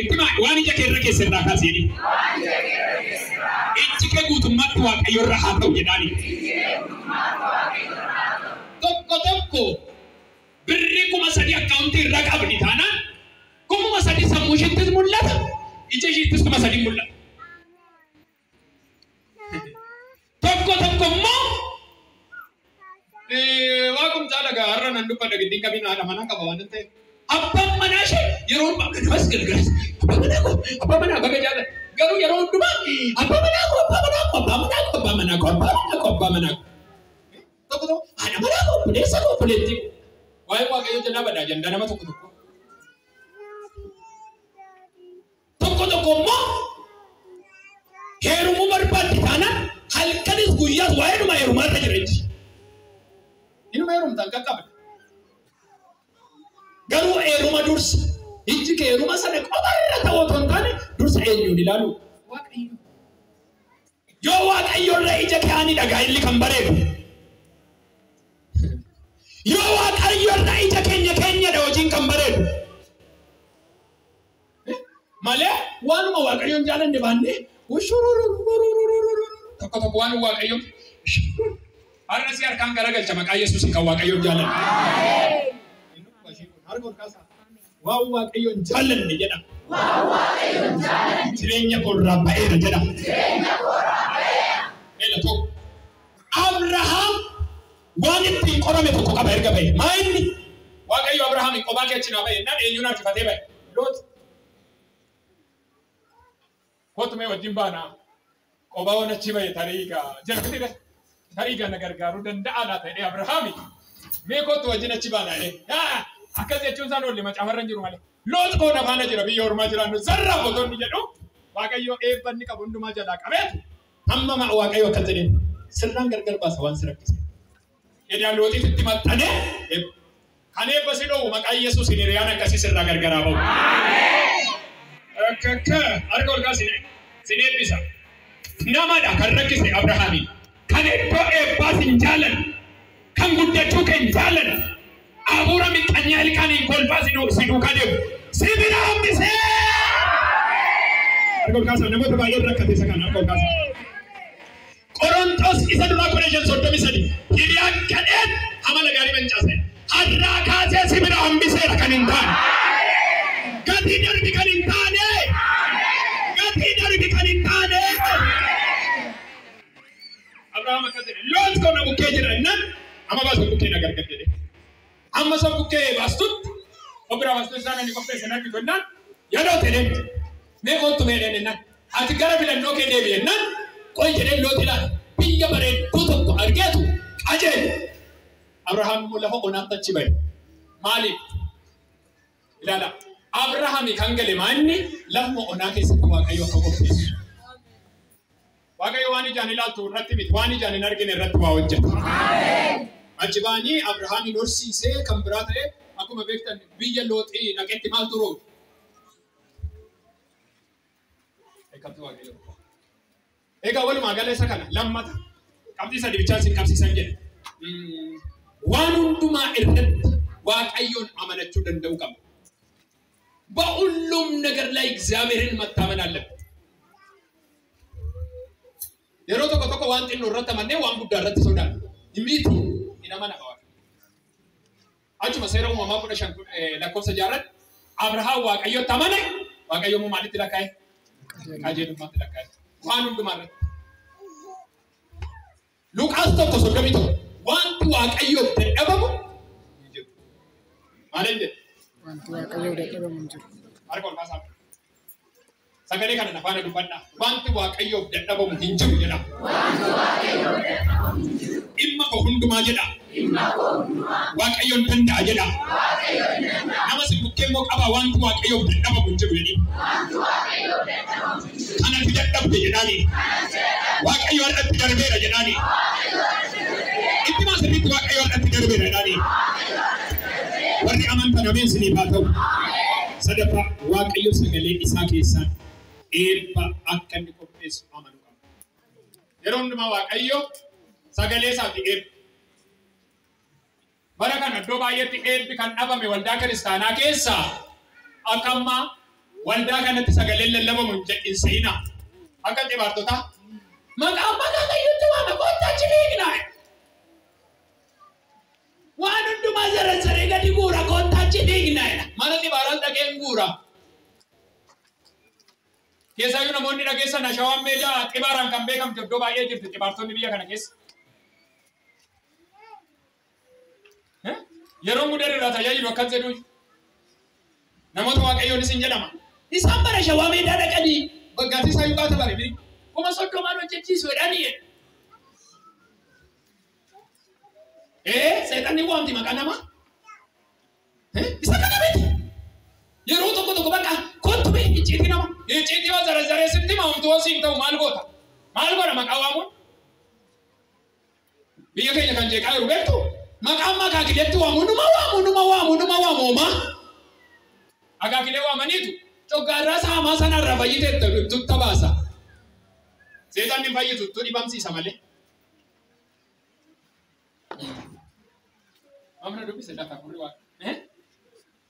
Ittima waan ija kee irra keessirraa kaasini. Iji kee guutummaatti Waaqayyo irra haa ta'u jedhaani. Tokko birri 3,000 akkaawuntii irra qabdi taanaan 3,000 sammuu isheettis mul'ata. Ija isheettis 3,000 mul'ata. Tokko immoo waaqum jaalaga har'a nan dubbadha giddiin qabiin haadha manaa qaba waan ta'eef. Abbaan manaa ishee yeroo hundumaa gargaaras. Abbaa manaa baga jaalladha. Garuu yeroo hundumaa abbaa manaa tokko haadha manaa buleessa buleetti. Waa'ee Waaqayyoo jalaa badaa jandaa nama tokko. Tokko immoo heerumuu barbaaddi taanaan halkanis guyyaas waa'ee dhuma heerumaa irra jireenya. Inuma heerumtaan qaqqabna. Garuu heeruma dursa ijji kee heeruma sana qofarra ta'uu otoo hin taane dursa eenyuun ilaalu? Waaqayyo. Yoo Waaqayyo irra ija kee ani dhagaa illi kan bareedu. Yoo Waaqayyo irra ija keenya hojiin kan bareedu. Malee waanuma Waaqayyoon jaalanne baannee tokko waan Waaqayyoon har'a si harkaan garagalcha maqaa Yesuusiin kan Waaqayyoon jaalanne. Waan Waaqayyoon jaalanne jedha. Jireenya korraa ba'eera jedha. Abrahaam waan ittiin qorame tokko qaba erga ba'e. Maa inni Waaqayyo Abrahaam qophaa kee cinaa ba'e naan eenyuun harkifatee ba'e. Loot. Kootumee wajjin baanaa qophaa waan achi ba'e tariigaa na gargaaruu danda'a laa ta'e Abrahaami. Mee kootu wajjin achi baanaa akkas jechuun isaan oolli macaafarra hin jiru malee. Loot qooda faana jira biyya ormaa jiraannu zarraa botoonni jedhu Waaqayyo eebbanni qabu hundumaa jalaa qabeetu. Amma Waaqayyo akkas jedheen sirnaan gargar baasa waan si rakkise. Edaan lootiif itti maxxanee kan eebba si dhoowwu maqaa Yesuusiin hiriyaan akkasii sirraa gargaraa ba'u. Harka ol kaasine sin eebbisa. Namadha kan rakkise Abrahaamiin. Kan iddoo eebbaas hin jaalan. Kan guddachuu kan hin jaalan. Abuura miidhanii halkanii kolfaa si duukaa deemu. Si bira hambisee. Harka ol kaasa namoota baay'ee rakkate isa kana harka ol kaasa. Qorontos isa duraa 5:33 hiriyaan kadheen amala gaarii mancaase. Har'aa kaasee si bira hambiseera kan hin taane. Gatii darbi kan hin taane. Abrahaam akkas jedhe Loot koo na bukkee jira innaan amma baasuun bukkee na gargar jedhe. Amma son bukkee baastutti obbiraa baastuun isaan inni qopheesse narki tonnaan yaadoo ta'een mee kootu meedheen innaan ati gara filannoo kee deebi'e innaan qoy jedheen Loot ilaala biyya bareedduu tokko argeetu qajeelu. Abrahaam immoo lafa onaatti achi ba'e. Maaliif? Ilaala. Abrahaam kan gale maanni lafuma onaa keessatti Waaqayyo akka qopheessu. Waaqayyo waan ijaan ilaaltu irratti miti waan ijaan hin argine irratti waa hojjeta. Achi baanii Abrahaamin horsiisee kan biraa ta'e akkuma beektan biyya Looxii dhaqetti maal turuu? Egaa walumaa gala isa kana lammata qabxii sadii bichaan sin qabsiisan jedhe. Waan hundumaa irratti Waaqayyoon amanachuu danda'u qaba. በሁሉም ነገር ላይ እግዚአብሔርን መታመን አለበት። yeroo tokko waan xinnoo irratti amannee waan guddaa irratti sodaanna. Imiitu inama nafa waaqa. Achuma seera uumamaa 15 lakkoofsa 6 Abrahaam Waaqayyotti amane Waaqayyo immoo maalitti lakkaa'e? Qajeelummaatti lakkaa'e. Waan hundumaa irratti. Luqaas 1:31 wanti Waaqayyoof dadhabamu hin jiru. Maaliin jedhe? Wanti Waaqayyoof dadhabamu hin jiru. Harka ol kaasaa. Sagalee kana nafaana dubbadhaa. Wanti Waaqayyoof dadhabamu hin jiru jedha. Wanti Waaqayyoof dadhabamu hin jiru. Dhimma koo hundumaa jedha. Waaqayyoon danda'a jedha. Nama si bukkee immoo qaba wanti Waaqayyoof dadhabamu hin jiru jedhi. Kanatti dadhabde jedhaani. Waaqayyo har'atti darbeera jedhaani. Itti maasirriitti Waaqayyo har'atti darbeera jedhaani. Warri amantan ameen siniif haa ta'u. Sadaffaa Waaqayyo sagalee isaa keessaan eebba akka inni qopheessu amanuu qaba. Yeroo hundumaa Waaqayyo sagalee isaatti eebba. Bara kana iddoo baay'eetti eebbi kan dhabame waldaa kiristaanaa keessaa akka ammaa waldaa kanatti sagaleen lallabamu hin jedhin seenaa. Akka xibaartotaa maqaan Waaqayyootti waan koottaachi beeknaa. Waan hundumaa saree gadi guura koottaachi beeknaa. Mana xibaaraan dhaqeen guura. Keessaayyuu namoonni dhageessan Shawaan Meedaa xibaaraan kan beekamte iddoo baay'ee jirti xibaartonni biyya kana keessa. Yeroo mudee irraa tajaajilu akkas jedhu namoota Waaqayyoon isin jedhama. Isaan bara Shawaa Meedaa dhaqanii waggaatti isaayyuu baata bare biri. Kuma soddomaan hojjechiisu jedhanii. Seexanni waamti maqaa namaa. Isa kana beekti. Yeroo tokko bakka kottu bee icciitii nama. Icciitii yoo zaree sitti maamtu wasiin ta'u maal goota? Maal godha maqaa waamuun? Biyya keenya kan jeeqaa jiru beektu? Maqaan makaakileetti waamu numa waamu. Akaakilee waamaniitu coggaarraa saamaa sanarraa fayyiteetta tutta baasa. Seexanni fayyitu tu dhibamsiisa malee. Amna dubbise lafa kurri waa.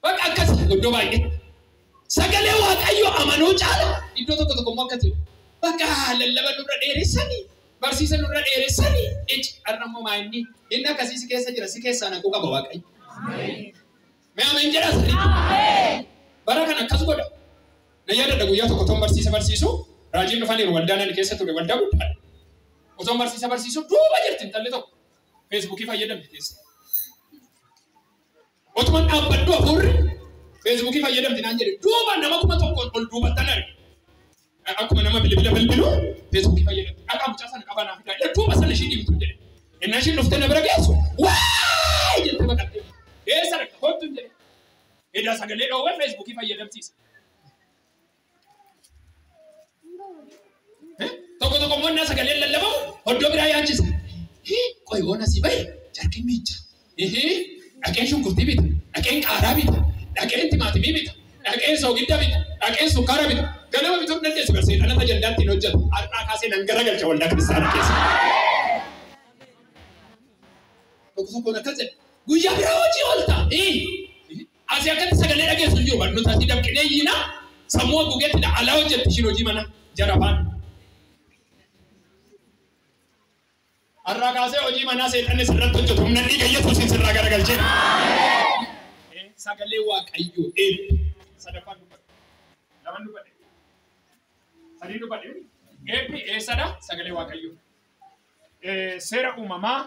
Bakka akkasii iddoo baay'ee. Sagalee Waaqayyoo amanuu caala iddoo tokko immoo akkasii. Bakka lallaba nurra dheeressanii barsiisa nurra dheeressanii har'ammoo maa'inni inni akkasii si keessa jira si keessaa naquu qaba Waaqayyo. Mee ameen jedhaa sirrii. Bara kan akkas godha. Na yaadadha guyyaa tokko toon barsiisu raajiin dhufaniiru waldaa nani keessa ture waldaa guddaadha. Otoon barsiisu duuba jirti intalli tokko feesbuukii fayyadamte keessa. Otuman dhaabbaddu hafuurri feesbuukii fayyadamti naan jedhe duuba nama kuma tokko ol duubattan arge. Akkuma nama bilbila bilbilu feesbuukii fayyadamti. Akka mucaa sana qabaa naaf hidhaa duuba sana ishii dhimtu jedhe. Innaa ishiin dhuftee na bira geessu waayii jettee baqattee. Eessa rakka kottu jedhe. Edaa sagalee dhoowwee feesbuukii fayyadamsiisa. Tokko monna sagalee lallabamu oddoo biraa yaachisa. Qoy oona si bahe jarkiin miicha. Dhaqeen shunkurtii bita, dhaqeen qaaraa bita, dhaqeen timaatimii bita, dhaqeen soogidda bita, dhaqeen sukkaara bita. Ganama bituun dandeessu garsee dhalata jaldaatti hin hojjetu. Har'aa kaasee nan garagalcha waldaa kiristaanaa keessa. Tokkoon akkas jedhe guyyaa biraa hojii oolta. Asii akkatti sagalee dhageessu iyyuu barnoota asii dabqinee yiina sammuu haguugeetti alaa hojjetti ishiin hojii mana jarabaan. Har'aa kaasee hojii manaa seexanni sirratti hojjetu humna dhiiga Yesuusiin sirraa garagalchee. Sagalee Waaqayyoo eebbi. Sadaffaan dubbadhe. Lamaan dubbadhe. Sadii dubbadhe. Eebbi eessadha sagalee Waaqayyoo. Seera uumamaa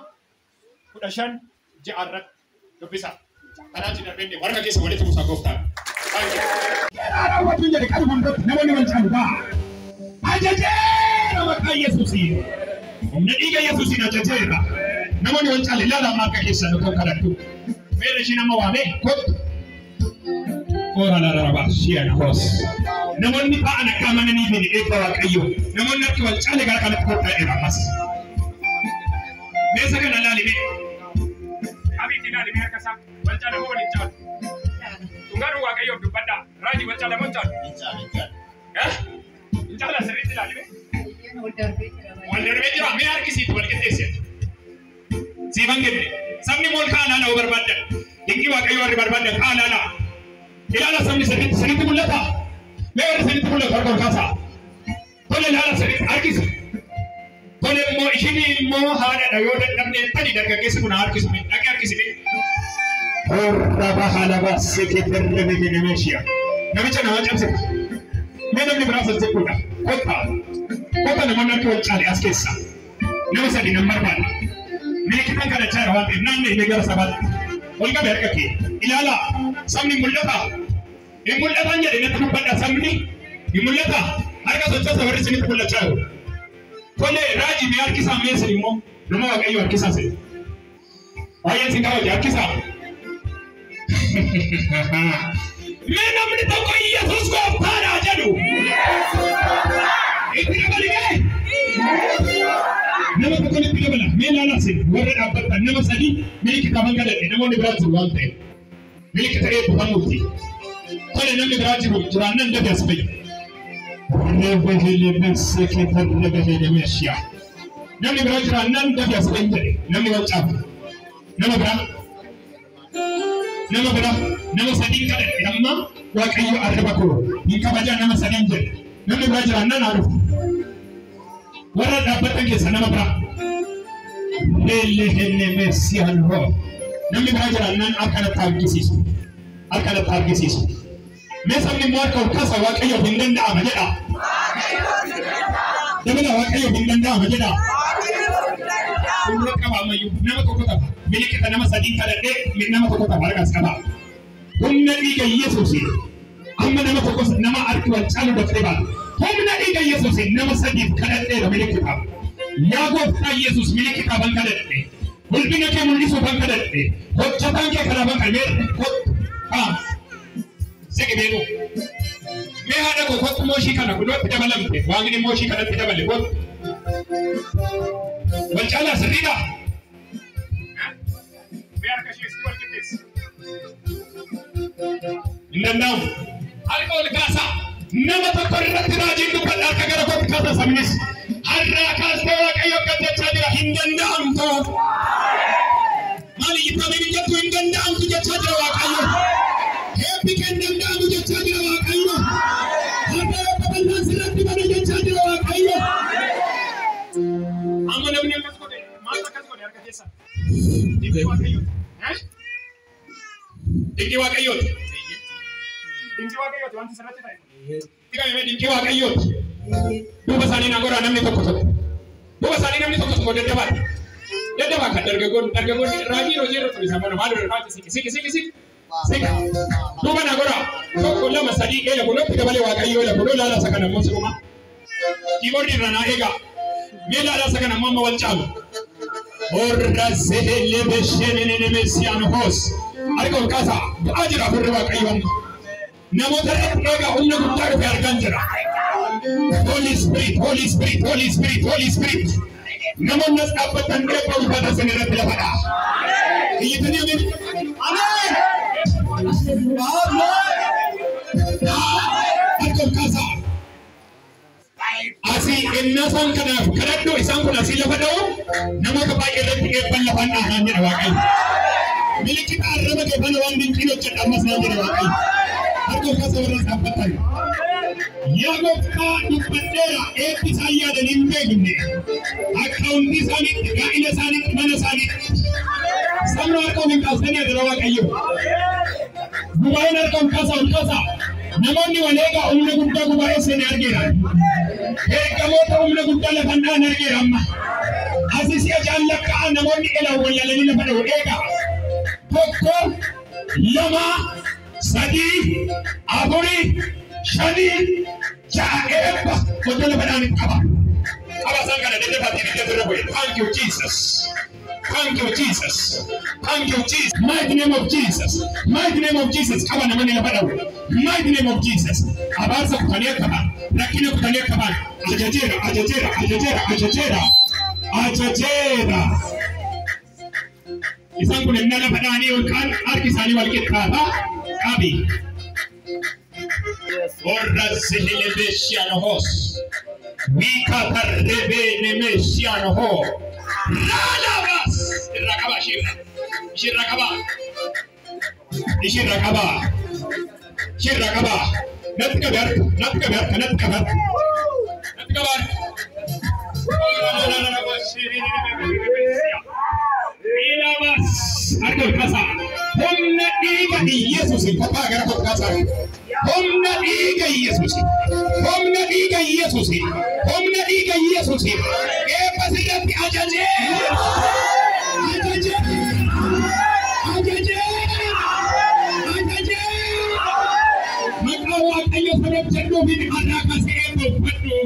15 ja'arratti dubbisa. Kanaatti darbee warra keessa walitti buusaa gooftaan. Raawwachuun jedhe kan hundatti namoonni wal caalaa. Ajajeera maqaa Yesuusiin. Humna dhiiga Yesuusiin ajajeera. Namoonni wal caalaa ilaalaa akka keessan kan kadhattu. Meerri ishii nama waamee kottu. Koora larabaa shi'an hoos. Namoonni ta'an akka amananii fi eebba Waaqayyoo. Namoonni akka wal caalaa gara kanatti kottaa ammas. Meesa kana laalimee. Abiti laalimee harka isaa. Walcala mo waliin caalu. Tungaadhu Waaqayyoof dubbadha. Raajii walcala mo caalu. Hin caala sirriitti ilaalime. Wal darbee jira. Mee harkisiitu wal qixxeesseetu. Siifan genne. Sabni mool kaan haala barbaaddan. Dinqii Waaqayyoo warri barbaaddan kaan haala. Ilaala sabni sirriitti mul'ata. Mee warri sirriitti mul'atu harka ol kaasaa. Tole ilaala sirriitti harkisa. Tole immoo ishiin immoo haadhaadha yoo dadhabne tani dargaggeessi kun harkisune. Dhaqee harkisine. Bahala basi kita lebih Indonesia. Nabi cina macam sih. Mana ni berasal sekuda. Kota nama nak cari askesa. Nama saya di nomor mana? Ni kita kan ada cara wanti. Nanti negara sahabat. Olga berkaki. Ilala. Samni mullata. Mullata nya dengan tempat samni. Mullata. Harga socak sahari sini mullata jauh. Kole raji biar kisah mesri mo. Nama Waaqayyo kisah sih. Ayat singkat aja kisah. Mena menit aku Yesus goftara jadu. Itu yang paling baik. Nama bukan itu yang benar. Mena nasi. Wadah dapat. Nama sadi. Milik kita mengada. Nama ni berarti wante. Milik kita itu pamukti. Kalau nama berarti juranan dah biasa baik. Lebih kita lebih Malaysia. Nama berarti juranan dah biasa baik. Nama berarti. Nama berarti. Nama berapa? Nama sading kada. Nama waaqayyo arraba koo hin kabaja nama sadiin jedhe namni biraa jiraannaan haa dhufu warra dhaabbatan keessa nama biraa leelle henne meessiyaan hoo namni biraa jiraannaan akkanatti argisiisu mee sabni immoo harka ol kaasa waaqayyoof hin danda'ama jedha dabala waaqayyoof hin danda'ama jedha humna qaba ammayyuu nama tokko qaba miliqita nama sadii kadhadhee nama tokko qaba harkas qaba humna dhiiga Yesuusi amma nama tokko nama harki wal caalu dafee baata humna dhiiga Yesuusi nama sadiif kadhadhee miliqita yaa gooftaa Yesuus miliqita ban kadhadhee ulfina kee mul'isuu ban kadhadhee hojjetaan kee karaa ban kadhadhee Sekibeenu. Mee haadha koo kottu mooshii kana gudootti dabalamte waaqni mooshii kanatti dabale kottu. Wal caalaa sirriidha. Mee harka ishees wal qixxeessi. Hin danda'amu. Harka ol kaasaa nama tokko irratti raajiin dubbadha harka gara kootti kaasa sabnis. Har'aa kaastee waaqayyo gaddachaa jira hin danda'amtu. Maali itti jettu hin danda'amtu jechaa jira waaqayyo. Happy Kingdom down with your children of Akayo. Happy Kingdom select the children of Akayo. I'm going to be a Cascode. Mata Cascode, Arcadesa. Dinky Wakayo. Dinky Wakayo. Dinky Wakayo, you want to select it? Dinky Wakayo. Who was an Agora and Nikoto? Who was an enemy of the Debat? The Debat, Ravi Rogero to his mother, Siki. Sika, tuba na gora, kula masadi ela kulo pika bale wakayo ela kulo la sakana mosi kuma. Kibodi rana ega, mela la sakana mama walchalo. Orra sehele beshene ne mesiano hos. Ariko kasa, ajira hurre wakayo. Namota ega unna kutaro pe arganjara. Holy Spirit. Namon nas apatan de pa upada senera pela pada. Iyitani amen. Amen. Asi inna san kana kadaddo isan kuna sila fado nama ka baake rabbi e balla fanna hanya da wakai miliki ta araba ke bana wandin kilo chada masna da wakai har ko kasa wannan sabbatai ya go ka dubbadera e pisayya da nimbe ginne account di sani ga ina sani mana sani samra ko min kasane da wakai yo Gubaina kam kasa namonni walega umne gudda gubae sene argira kamota umne gudda la banda argira amma asisi ajallaka namonni ela wala la bada ega tokko lama sadi aburi shani jaeba kodole badani kaba sangana de batini de robo. Thank you Jesus. Mighty name of Jesus. Kaba na mani labada. Mighty name of Jesus. Abarza kutania kaba. Lakini kutania kaba. Ajajera. Isangu ni nana badani ukan. Arkisani walikitaba. Kabi. Orra zihile beshiano hos. Mika tarrebe ne meshiano ho. Lalabas. Shirakaba. Natkabar. Ilabas. Arko kasa. Homna diga Yesus. Papa gara kasa. Homna diga Yesus. Pasirati ajaje. Makawa kayo sarap jado bin adaka si ebo padu.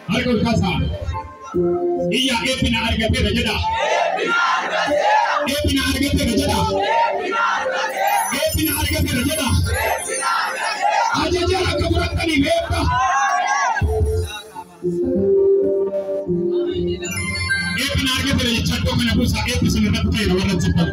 Arko kasa. Iya epina argate rajada. Ajaje akaburat kani meka. Epina argate rajada chaddo kana busa episode na tukaira wala chippa.